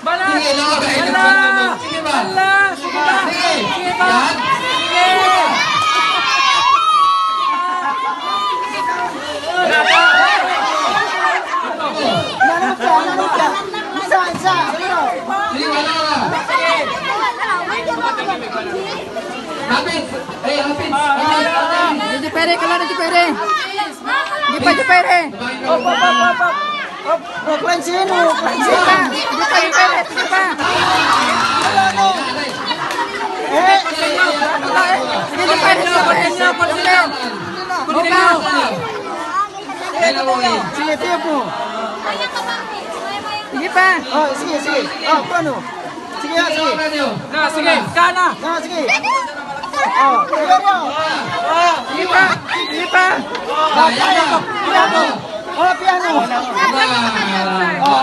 Sige, lumagay ka sa ano. Sige ba? Sige. Yan. Sige, wala na. Hapit. Eh, hapit. Hindi pere, kala na di pere. Di pa di pere. Francino. Di pa di pere, di pa. Hindi pere, di pere. Sige, tempo. Hindi pa. Oh, sige. Oh, paano? Sige, sige. Sige, kana. Ah, sige. Oh, piano. Hindi pa. Hindi pa. Piano. Oh, piano. Aba.